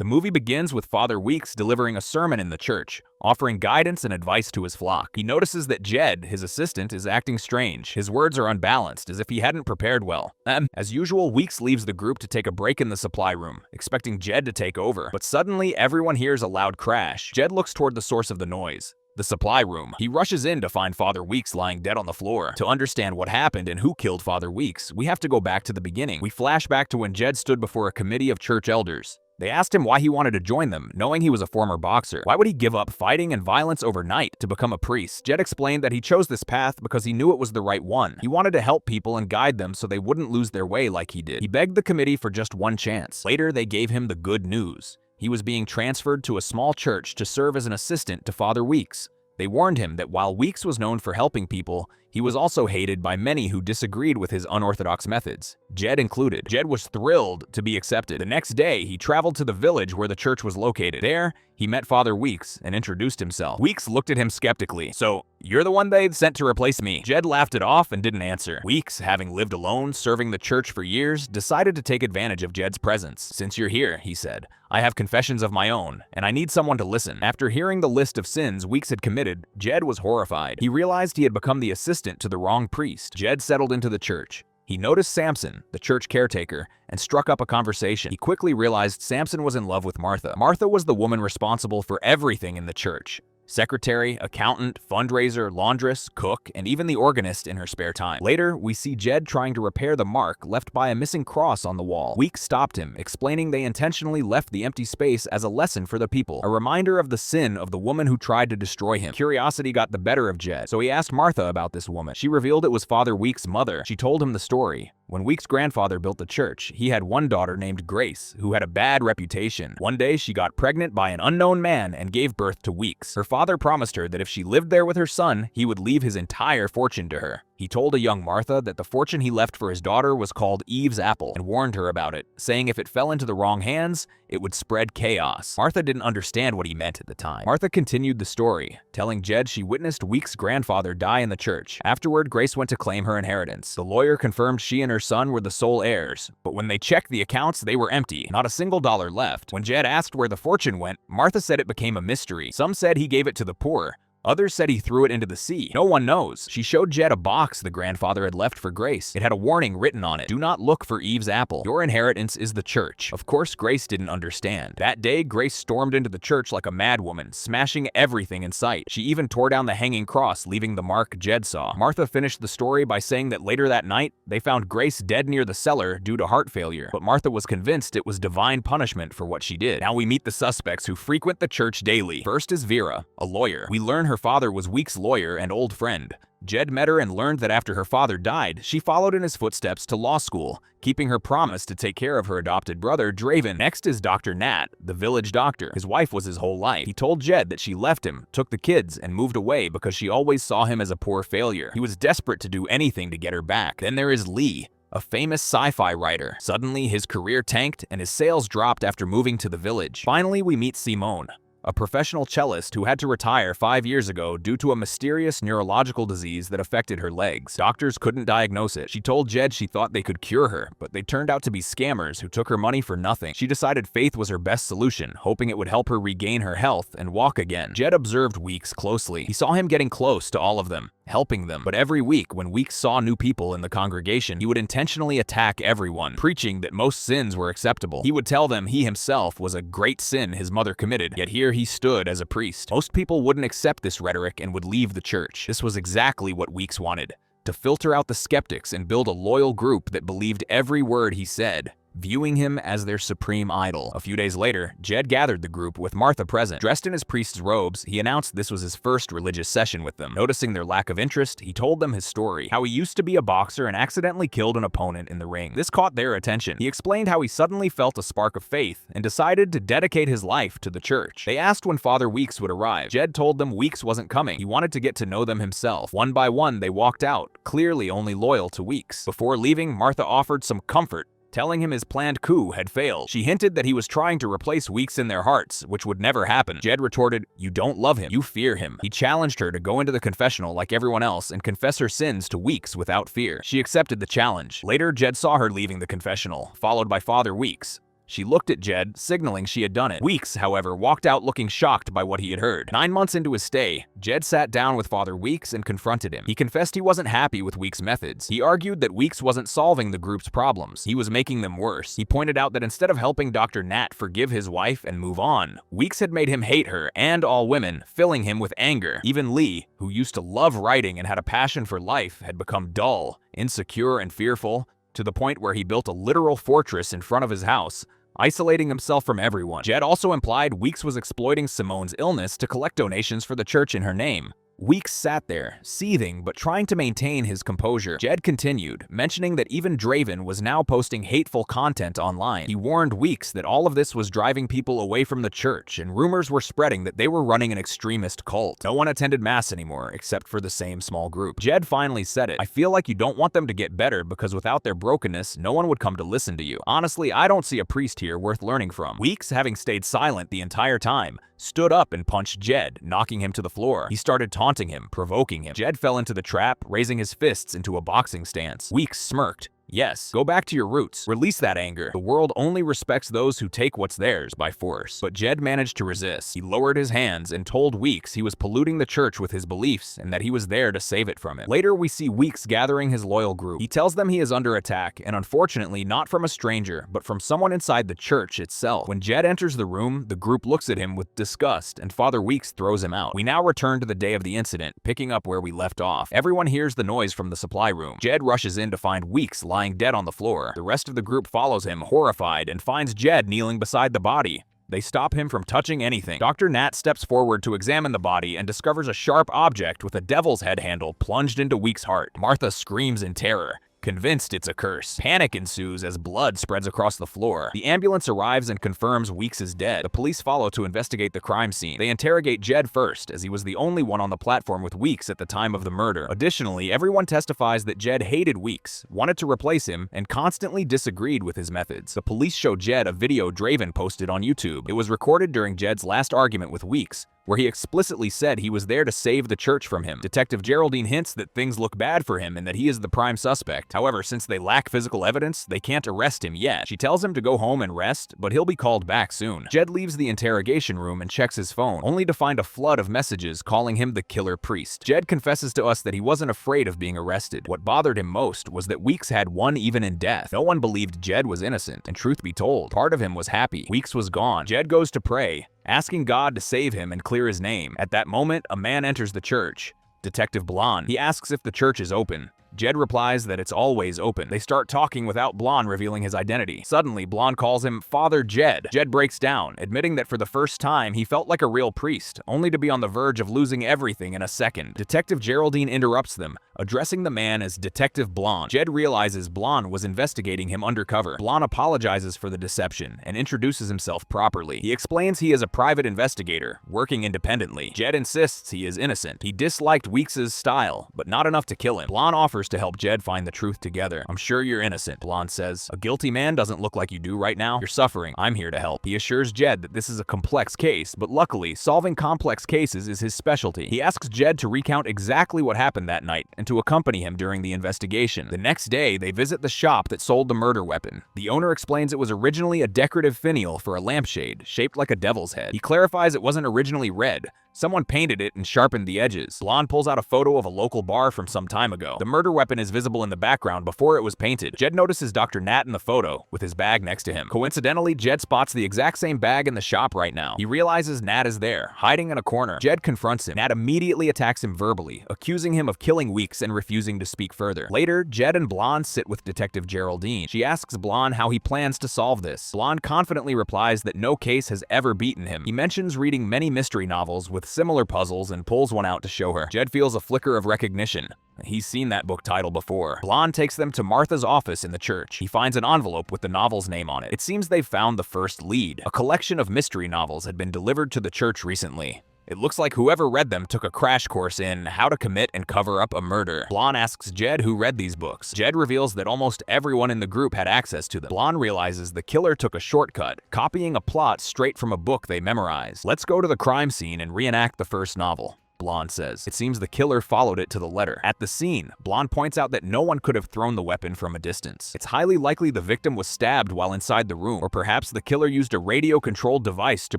The movie begins with Father Weeks delivering a sermon in the church, offering guidance and advice to his flock. He notices that Jed, his assistant, is acting strange. His words are unbalanced, as if he hadn't prepared well. As usual, Weeks leaves the group to take a break in the supply room, expecting Jed to take over. But suddenly, everyone hears a loud crash. Jed looks toward the source of the noise, the supply room. He rushes in to find Father Weeks lying dead on the floor. To understand what happened and who killed Father Weeks, we have to go back to the beginning. We flash back to when Jed stood before a committee of church elders. They asked him why he wanted to join them, knowing he was a former boxer. Why would he give up fighting and violence overnight to become a priest? Jed explained that he chose this path because he knew it was the right one. He wanted to help people and guide them so they wouldn't lose their way like he did. He begged the committee for just one chance. Later, they gave him the good news. He was being transferred to a small church to serve as an assistant to Father Weeks. They warned him that while Weeks was known for helping people, he was also hated by many who disagreed with his unorthodox methods, Jed included. Jed was thrilled to be accepted. The next day, he traveled to the village where the church was located. There, he met Father Weeks and introduced himself. Weeks looked at him skeptically. "So, you're the one they sent to replace me?" Jed laughed it off and didn't answer. Weeks, having lived alone, serving the church for years, decided to take advantage of Jed's presence. "Since you're here," he said, "I have confessions of my own, and I need someone to listen." After hearing the list of sins Weeks had committed, Jed was horrified. He realized he had become the assistant to the wrong priest. Jed settled into the church. He noticed Samson, the church caretaker, and struck up a conversation. He quickly realized Samson was in love with Martha. Martha was the woman responsible for everything in the church: secretary, accountant, fundraiser, laundress, cook, and even the organist in her spare time. Later, we see Jed trying to repair the mark left by a missing cross on the wall. Weeks stopped him, explaining they intentionally left the empty space as a lesson for the people, a reminder of the sin of the woman who tried to destroy him. Curiosity got the better of Jed, so he asked Martha about this woman. She revealed it was Father Weeks' mother. She told him the story. When Weeks' grandfather built the church, he had one daughter named Grace, who had a bad reputation. One day, she got pregnant by an unknown man and gave birth to Weeks. Her father promised her that if she lived there with her son, he would leave his entire fortune to her. He told a young Martha that the fortune he left for his daughter was called Eve's apple and warned her about it, saying if it fell into the wrong hands, it would spread chaos. Martha didn't understand what he meant at the time. Martha continued the story, telling Jed she witnessed Weeks' grandfather die in the church. Afterward, Grace went to claim her inheritance. The lawyer confirmed she and her son were the sole heirs, but when they checked the accounts, they were empty, not a single dollar left. When Jed asked where the fortune went, Martha said it became a mystery. Some said he gave it to the poor. Others said he threw it into the sea. No one knows. She showed Jed a box the grandfather had left for Grace. It had a warning written on it: "Do not look for Eve's apple. Your inheritance is the church." Of course, Grace didn't understand. That day, Grace stormed into the church like a madwoman, smashing everything in sight. She even tore down the hanging cross, leaving the mark Jed saw. Martha finished the story by saying that later that night, they found Grace dead near the cellar due to heart failure. But Martha was convinced it was divine punishment for what she did. Now we meet the suspects who frequent the church daily. First is Vera, a lawyer. We learn her father was Weeks' lawyer and old friend. Jed met her and learned that after her father died, she followed in his footsteps to law school, keeping her promise to take care of her adopted brother, Draven. Next is Dr. Nat, the village doctor. His wife was his whole life. He told Jed that she left him, took the kids, and moved away because she always saw him as a poor failure. He was desperate to do anything to get her back. Then there is Lee, a famous sci-fi writer. Suddenly, his career tanked and his sales dropped after moving to the village. Finally, we meet Simone, a professional cellist who had to retire 5 years ago due to a mysterious neurological disease that affected her legs. Doctors couldn't diagnose it. She told Jed she thought they could cure her, but they turned out to be scammers who took her money for nothing. She decided faith was her best solution, hoping it would help her regain her health and walk again. Jed observed Weeks closely. He saw him getting close to all of them, helping them. But every week, when Weeks saw new people in the congregation, he would intentionally attack everyone, preaching that most sins were acceptable. He would tell them he himself was a great sin his mother committed, yet here he stood as a priest. Most people wouldn't accept this rhetoric and would leave the church. This was exactly what Weeks wanted: to filter out the skeptics and build a loyal group that believed every word he said, viewing him as their supreme idol. A few days later, Jed gathered the group with Martha present. Dressed in his priest's robes, he announced this was his first religious session with them. Noticing their lack of interest, he told them his story, how he used to be a boxer and accidentally killed an opponent in the ring. This caught their attention. He explained how he suddenly felt a spark of faith and decided to dedicate his life to the church. They asked when Father Weeks would arrive. Jed told them Weeks wasn't coming. He wanted to get to know them himself. One by one, they walked out, clearly only loyal to Weeks. Before leaving, Martha offered some comfort, telling him his planned coup had failed. She hinted that he was trying to replace Weeks in their hearts, which would never happen. Jed retorted, "You don't love him, you fear him." He challenged her to go into the confessional like everyone else and confess her sins to Weeks without fear. She accepted the challenge. Later, Jed saw her leaving the confessional, followed by Father Weeks. She looked at Jed, signaling she had done it. Weeks, however, walked out looking shocked by what he had heard. 9 months into his stay, Jed sat down with Father Weeks and confronted him. He confessed he wasn't happy with Weeks' methods. He argued that Weeks wasn't solving the group's problems. He was making them worse. He pointed out that instead of helping Dr. Nat forgive his wife and move on, Weeks had made him hate her and all women, filling him with anger. Even Lee, who used to love writing and had a passion for life, had become dull, insecure, and fearful, to the point where he built a literal fortress in front of his house, isolating himself from everyone. Jed also implied Weeks was exploiting Simone's illness to collect donations for the church in her name. Weeks sat there, seething but trying to maintain his composure. Jed continued, mentioning that even Draven was now posting hateful content online. He warned Weeks that all of this was driving people away from the church, and rumors were spreading that they were running an extremist cult. No one attended mass anymore, except for the same small group. Jed finally said it. "I feel like you don't want them to get better because without their brokenness, no one would come to listen to you. Honestly, I don't see a priest here worth learning from." Weeks, having stayed silent the entire time, stood up and punched Jed, knocking him to the floor. He started taunting him, provoking him. Jed fell into the trap, raising his fists into a boxing stance. Weeks smirked. "Yes, go back to your roots. Release that anger. The world only respects those who take what's theirs by force." But Jed managed to resist. He lowered his hands and told Weeks he was polluting the church with his beliefs and that he was there to save it from it. Later, we see Weeks gathering his loyal group. He tells them he is under attack, and unfortunately not from a stranger, but from someone inside the church itself. When Jed enters the room, the group looks at him with disgust, and Father Weeks throws him out. We now return to the day of the incident, picking up where we left off. Everyone hears the noise from the supply room. Jed rushes in to find Weeks lying dead on the floor. The rest of the group follows him, horrified, and finds Jed kneeling beside the body. They stop him from touching anything. Dr. Nat steps forward to examine the body and discovers a sharp object with a devil's head handle plunged into Weeks' heart. Martha screams in terror, convinced it's a curse. Panic ensues as blood spreads across the floor. The ambulance arrives and confirms Weeks is dead. The police follow to investigate the crime scene. They interrogate Jed first, as he was the only one on the platform with Weeks at the time of the murder. Additionally, everyone testifies that Jed hated Weeks, wanted to replace him, and constantly disagreed with his methods. The police show Jed a video Draven posted on YouTube. It was recorded during Jed's last argument with Weeks, where he explicitly said he was there to save the church from him. Detective Geraldine hints that things look bad for him and that he is the prime suspect. However, since they lack physical evidence, they can't arrest him yet. She tells him to go home and rest, but he'll be called back soon. Jed leaves the interrogation room and checks his phone, only to find a flood of messages calling him the killer priest. Jed confesses to us that he wasn't afraid of being arrested. What bothered him most was that Weeks had won even in death. No one believed Jed was innocent, and truth be told, part of him was happy. Weeks was gone. Jed goes to pray, asking God to save him and clear his name. At that moment, a man enters the church. Detective Blonde. He asks if the church is open. Jed replies that it's always open. They start talking without Blonde revealing his identity. Suddenly, Blonde calls him Father Jed. Jed breaks down, admitting that for the first time he felt like a real priest, only to be on the verge of losing everything in a second. Detective Geraldine interrupts them, addressing the man as Detective Blonde. Jed realizes Blonde was investigating him undercover. Blonde apologizes for the deception and introduces himself properly. He explains he is a private investigator, working independently. Jed insists he is innocent. He disliked Weeks' style, but not enough to kill him. Blonde offers to help Jed find the truth together. "I'm sure you're innocent," Blonde says. "A guilty man doesn't look like you do right now. You're suffering. I'm here to help." He assures Jed that this is a complex case, but luckily, solving complex cases is his specialty. He asks Jed to recount exactly what happened that night and to accompany him during the investigation. The next day, they visit the shop that sold the murder weapon. The owner explains it was originally a decorative finial for a lampshade, shaped like a devil's head. He clarifies it wasn't originally red. Someone painted it and sharpened the edges. Blonde pulls out a photo of a local bar from some time ago. The murder weapon is visible in the background before it was painted. Jed notices Dr. Nat in the photo, with his bag next to him. Coincidentally, Jed spots the exact same bag in the shop right now. He realizes Nat is there, hiding in a corner. Jed confronts him. Nat immediately attacks him verbally, accusing him of killing Weeks and refusing to speak further. Later, Jed and Blonde sit with Detective Geraldine. She asks Blonde how he plans to solve this. Blonde confidently replies that no case has ever beaten him. He mentions reading many mystery novels with similar puzzles and pulls one out to show her. Jed feels a flicker of recognition. He's seen that book title before. Blonde takes them to Martha's office in the church. He finds an envelope with the novel's name on it. It seems they've found the first lead. A collection of mystery novels had been delivered to the church recently. It looks like whoever read them took a crash course in how to commit and cover up a murder. Blonde asks Jed who read these books. Jed reveals that almost everyone in the group had access to them. Blonde realizes the killer took a shortcut, copying a plot straight from a book they memorized. Let's go to the crime scene and reenact the first novel. Blonde says. It seems the killer followed it to the letter. At the scene, Blonde points out that no one could have thrown the weapon from a distance. It's highly likely the victim was stabbed while inside the room, or perhaps the killer used a radio-controlled device to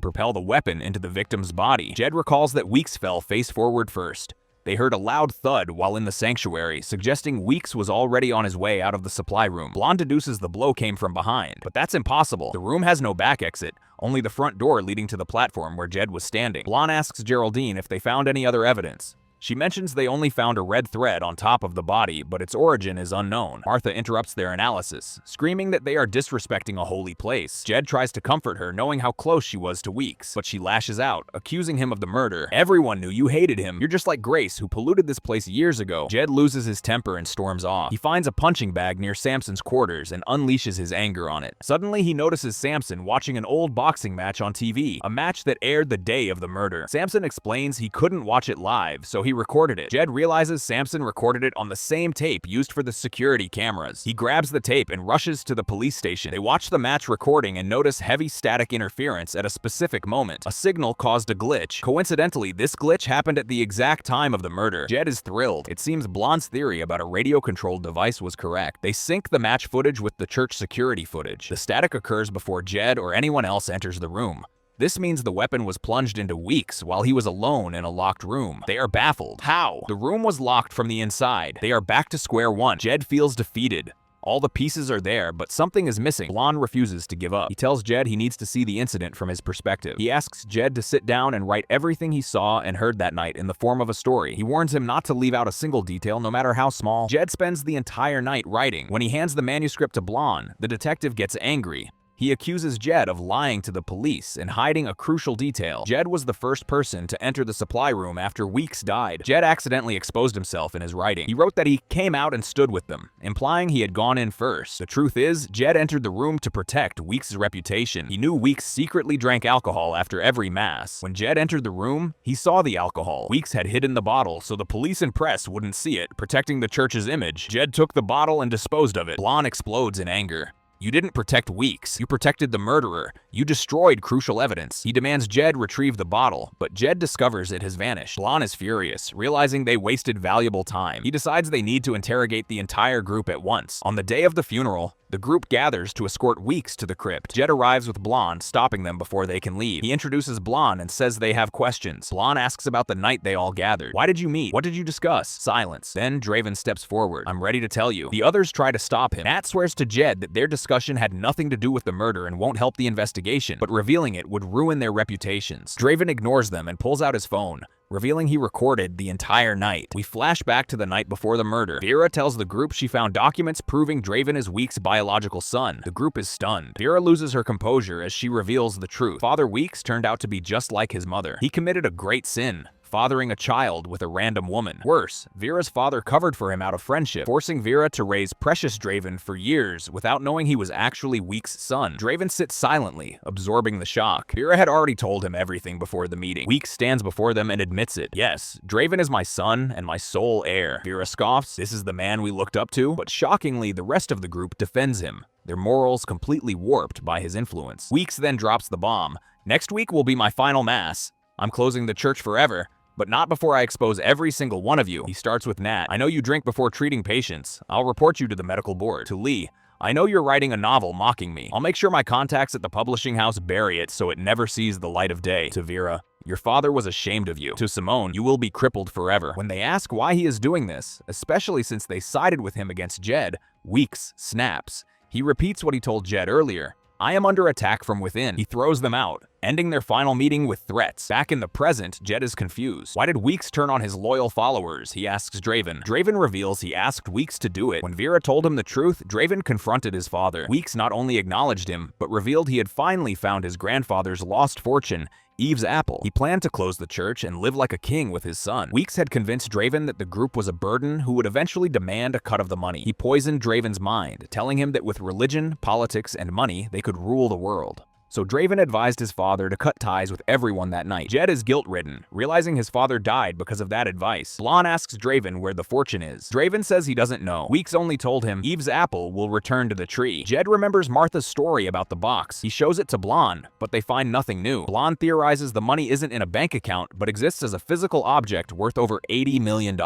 propel the weapon into the victim's body. Jed recalls that Weeks fell face forward first. They heard a loud thud while in the sanctuary, suggesting Weeks was already on his way out of the supply room. Blonde deduces the blow came from behind, but that's impossible. The room has no back exit, only the front door leading to the platform where Jed was standing. Blonde asks Geraldine if they found any other evidence. She mentions they only found a red thread on top of the body, but its origin is unknown. Martha interrupts their analysis, screaming that they are disrespecting a holy place. Jed tries to comfort her, knowing how close she was to Weeks, but she lashes out, accusing him of the murder. Everyone knew you hated him. You're just like Grace, who polluted this place years ago. Jed loses his temper and storms off. He finds a punching bag near Samson's quarters and unleashes his anger on it. Suddenly, he notices Samson watching an old boxing match on TV, a match that aired the day of the murder. Samson explains he couldn't watch it live, so he recorded it. Jed realizes Samson recorded it on the same tape used for the security cameras. He grabs the tape and rushes to the police station. They watch the match recording and notice heavy static interference at a specific moment. A signal caused a glitch. Coincidentally, this glitch happened at the exact time of the murder. Jed is thrilled. It seems Blonde's theory about a radio-controlled device was correct. They sync the match footage with the church security footage. The static occurs before Jed or anyone else enters the room. This means the weapon was plunged into Weeks while he was alone in a locked room. They are baffled. How? The room was locked from the inside. They are back to square one. Jed feels defeated. All the pieces are there, but something is missing. Blonde refuses to give up. He tells Jed he needs to see the incident from his perspective. He asks Jed to sit down and write everything he saw and heard that night in the form of a story. He warns him not to leave out a single detail, no matter how small. Jed spends the entire night writing. When he hands the manuscript to Blonde, the detective gets angry. He accuses Jed of lying to the police and hiding a crucial detail. Jed was the first person to enter the supply room after Weeks died. Jed accidentally exposed himself in his writing. He wrote that he came out and stood with them, implying he had gone in first. The truth is, Jed entered the room to protect Weeks' reputation. He knew Weeks secretly drank alcohol after every mass. When Jed entered the room, he saw the alcohol. Weeks had hidden the bottle so the police and press wouldn't see it, protecting the church's image. Jed took the bottle and disposed of it. Blonde explodes in anger. You didn't protect Weeks, you protected the murderer. You destroyed crucial evidence. He demands Jed retrieve the bottle, but Jed discovers it has vanished. Blonde is furious, realizing they wasted valuable time. He decides they need to interrogate the entire group at once. On the day of the funeral, the group gathers to escort Weeks to the crypt. Jed arrives with Blonde, stopping them before they can leave. He introduces Blonde and says they have questions. Blonde asks about the night they all gathered. Why did you meet? What did you discuss? Silence. Then Draven steps forward. I'm ready to tell you. The others try to stop him. Nat swears to Jed that their discussion had nothing to do with the murder and won't help the investigation, but revealing it would ruin their reputations. Draven ignores them and pulls out his phone, revealing he recorded the entire night. We flash back to the night before the murder. Vera tells the group she found documents proving Draven is Weeks' biological son. The group is stunned. Vera loses her composure as she reveals the truth. Father Weeks turned out to be just like his mother. He committed a great sin, fathering a child with a random woman. Worse, Vera's father covered for him out of friendship, forcing Vera to raise precious Draven for years without knowing he was actually Weeks' son. Draven sits silently, absorbing the shock. Vera had already told him everything before the meeting. Weeks stands before them and admits it. Yes, Draven is my son and my sole heir. Vera scoffs, this is the man we looked up to, but shockingly, the rest of the group defends him, their morals completely warped by his influence. Weeks then drops the bomb. Next week will be my final mass. I'm closing the church forever. But not before I expose every single one of you. He starts with Nat. I know you drink before treating patients. I'll report you to the medical board. To Lee. I know you're writing a novel mocking me. I'll make sure my contacts at the publishing house bury it so it never sees the light of day. To Vera. Your father was ashamed of you. To Simone, you will be crippled forever. When they ask why he is doing this, especially since they sided with him against Jed, Weeks snaps. He repeats what he told Jed earlier. I am under attack from within. He throws them out, ending their final meeting with threats. Back in the present, Jed is confused. Why did Weeks turn on his loyal followers? He asks Draven. Draven reveals he asked Weeks to do it. When Vera told him the truth, Draven confronted his father. Weeks not only acknowledged him, but revealed he had finally found his grandfather's lost fortune, Eve's apple. He planned to close the church and live like a king with his son. Weeks had convinced Draven that the group was a burden who would eventually demand a cut of the money. He poisoned Draven's mind, telling him that with religion, politics, and money, they could rule the world. So Draven advised his father to cut ties with everyone that night. Jed is guilt-ridden, realizing his father died because of that advice. Blonde asks Draven where the fortune is. Draven says he doesn't know. Weeks only told him Eve's apple will return to the tree. Jed remembers Martha's story about the box. He shows it to Blonde, but they find nothing new. Blonde theorizes the money isn't in a bank account, but exists as a physical object worth over $80 million.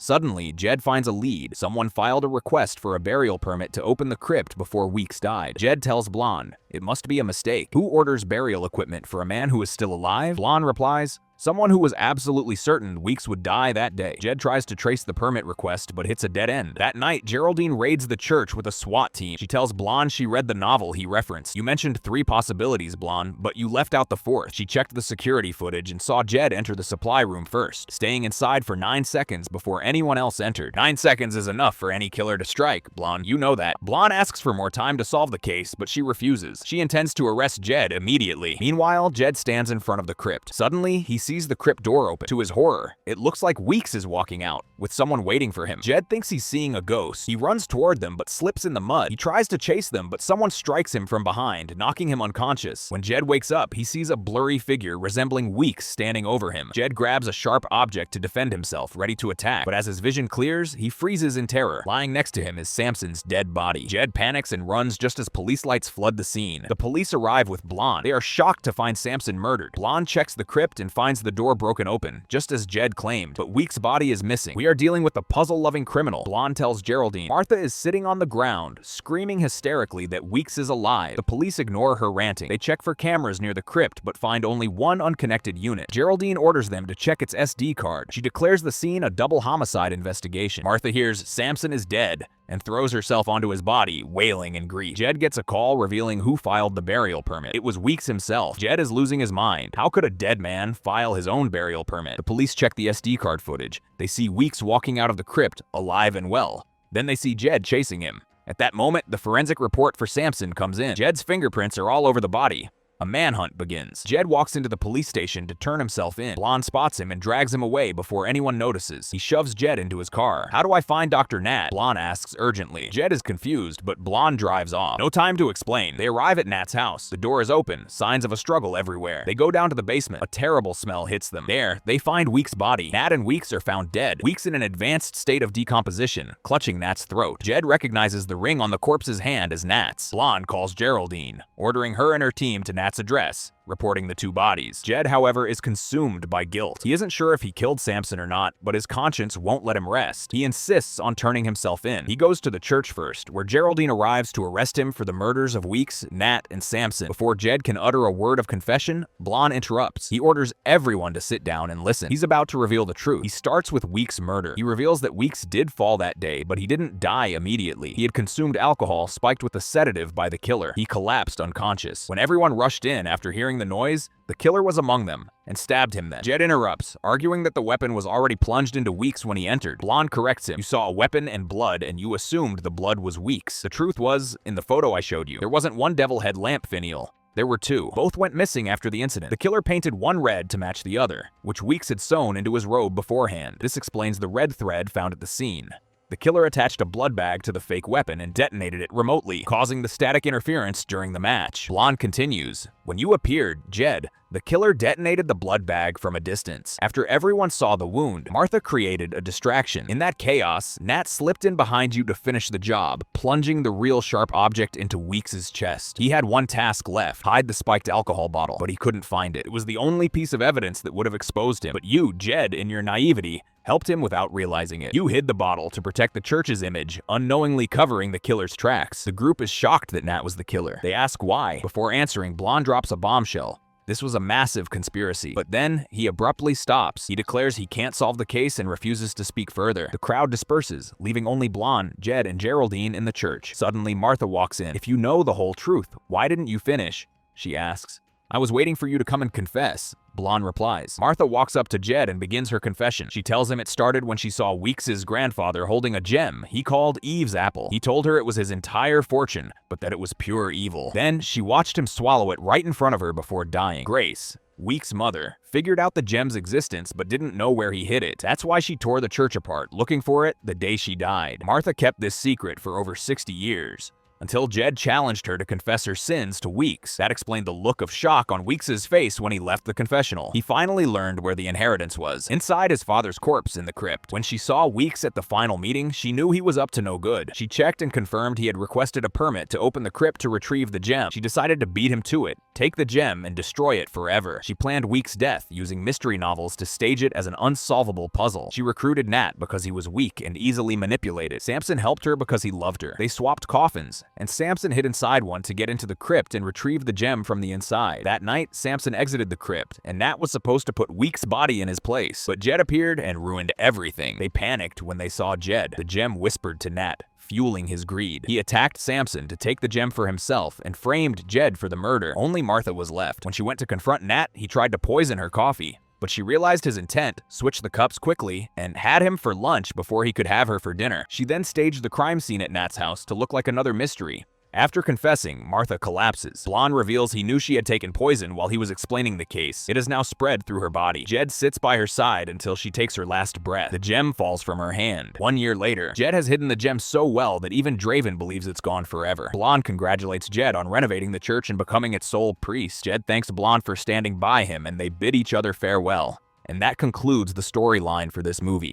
Suddenly, Jed finds a lead. Someone filed a request for a burial permit to open the crypt before Weeks died. Jed tells Blonde, it must be a mistake. Who orders burial equipment for a man who is still alive? Blonde replies, someone who was absolutely certain Weeks would die that day. Jed tries to trace the permit request, but hits a dead end. That night, Geraldine raids the church with a SWAT team. She tells Blonde she read the novel he referenced. You mentioned 3 possibilities, Blonde, but you left out the 4th. She checked the security footage and saw Jed enter the supply room first, staying inside for 9 seconds before anyone else entered. 9 seconds is enough for any killer to strike, Blonde. You know that. Blonde asks for more time to solve the case, but she refuses. She intends to arrest Jed immediately. Meanwhile, Jed stands in front of the crypt. Suddenly, he sees the crypt door open. To his horror, it looks like Weeks is walking out, with someone waiting for him. Jed thinks he's seeing a ghost. He runs toward them, but slips in the mud. He tries to chase them, but someone strikes him from behind, knocking him unconscious. When Jed wakes up, he sees a blurry figure resembling Weeks standing over him. Jed grabs a sharp object to defend himself, ready to attack, but as his vision clears, he freezes in terror. Lying next to him is Samson's dead body. Jed panics and runs just as police lights flood the scene. The police arrive with Blonde. They are shocked to find Samson murdered. Blonde checks the crypt and finds the door broken open, just as Jed claimed, but Weeks' body is missing. We are dealing with a puzzle-loving criminal. Blonde tells Geraldine. Martha is sitting on the ground, screaming hysterically that Weeks is alive. The police ignore her ranting. They check for cameras near the crypt, but find only one unconnected unit. Geraldine orders them to check its SD card. She declares the scene a double homicide investigation. Martha hears Samson is dead and throws herself onto his body, wailing in grief. Jed gets a call revealing who filed the burial permit. It was Weeks himself. Jed is losing his mind. How could a dead man file his own burial permit? The police check the SD card footage. They see Weeks walking out of the crypt, alive and well. Then they see Jed chasing him. At that moment, the forensic report for Samson comes in. Jed's fingerprints are all over the body. A manhunt begins. Jed walks into the police station to turn himself in. Blonde spots him and drags him away before anyone notices. He shoves Jed into his car. How do I find Dr. Nat? Blonde asks urgently. Jed is confused, but Blonde drives off. No time to explain. They arrive at Nat's house. The door is open, signs of a struggle everywhere. They go down to the basement. A terrible smell hits them. There, they find Weeks' body. Nat and Weeks are found dead. Weeks in an advanced state of decomposition, clutching Nat's throat. Jed recognizes the ring on the corpse's hand as Nat's. Blonde calls Geraldine, ordering her and her team to Nat's address, reporting the 2 bodies. Jed, however, is consumed by guilt. He isn't sure if he killed Samson or not, but his conscience won't let him rest. He insists on turning himself in. He goes to the church first, where Geraldine arrives to arrest him for the murders of Weeks, Nat, and Samson. Before Jed can utter a word of confession, Blonde interrupts. He orders everyone to sit down and listen. He's about to reveal the truth. He starts with Weeks' murder. He reveals that Weeks did fall that day, but he didn't die immediately. He had consumed alcohol spiked with a sedative by the killer. He collapsed unconscious. When everyone rushed in after hearing the noise, the killer was among them and stabbed him then. Jed interrupts, arguing that the weapon was already plunged into Weeks when he entered. Blonde corrects him. You saw a weapon and blood, and you assumed the blood was Weeks. The truth was, in the photo I showed you, there wasn't one devil head lamp finial. There were 2. Both went missing after the incident. The killer painted one red to match the other, which Weeks had sewn into his robe beforehand. This explains the red thread found at the scene. The killer attached a blood bag to the fake weapon and detonated it remotely, causing the static interference during the match. Blonde continues, when you appeared, Jed, the killer detonated the blood bag from a distance. After everyone saw the wound, Martha created a distraction. In that chaos, Nat slipped in behind you to finish the job, plunging the real sharp object into Weeks' chest. He had one task left, hide the spiked alcohol bottle, but he couldn't find it. It was the only piece of evidence that would have exposed him. But you, Jed, in your naivety, helped him without realizing it. You hid the bottle to protect the church's image, unknowingly covering the killer's tracks. The group is shocked that Nat was the killer. They ask why. Before answering, Blonde drops a bombshell. This was a massive conspiracy. But then, he abruptly stops. He declares he can't solve the case and refuses to speak further. The crowd disperses, leaving only Blonde, Jed, and Geraldine in the church. Suddenly, Martha walks in. If you know the whole truth, why didn't you finish? She asks. I was waiting for you to come and confess, Blonde replies. Martha walks up to Jed and begins her confession. She tells him it started when she saw Weeks' grandfather holding a gem he called Eve's apple. He told her it was his entire fortune, but that it was pure evil. Then she watched him swallow it right in front of her before dying. Grace, Weeks' mother, figured out the gem's existence but didn't know where he hid it. That's why she tore the church apart, looking for it the day she died. Martha kept this secret for over 60 years. until Jed challenged her to confess her sins to Weeks. That explained the look of shock on Weeks' face when he left the confessional. He finally learned where the inheritance was, inside his father's corpse in the crypt. When she saw Weeks at the final meeting, she knew he was up to no good. She checked and confirmed he had requested a permit to open the crypt to retrieve the gem. She decided to beat him to it, take the gem, and destroy it forever. She planned Weeks' death, using mystery novels to stage it as an unsolvable puzzle. She recruited Nat because he was weak and easily manipulated. Samson helped her because he loved her. They swapped coffins, and Samson hid inside one to get into the crypt and retrieve the gem from the inside. That night, Samson exited the crypt, and Nat was supposed to put Weeks' body in his place, but Jed appeared and ruined everything. They panicked when they saw Jed. The gem whispered to Nat, fueling his greed. He attacked Samson to take the gem for himself and framed Jed for the murder. Only Martha was left. When she went to confront Nat, he tried to poison her coffee, but she realized his intent, switched the cups quickly, and had him for lunch before he could have her for dinner. She then staged the crime scene at Nat's house to look like another mystery. After confessing, Martha collapses. Blonde reveals he knew she had taken poison while he was explaining the case. It has now spread through her body. Jed sits by her side until she takes her last breath. The gem falls from her hand. 1 year later, Jed has hidden the gem so well that even Draven believes it's gone forever. Blonde congratulates Jed on renovating the church and becoming its sole priest. Jed thanks Blonde for standing by him, and they bid each other farewell. And that concludes the storyline for this movie.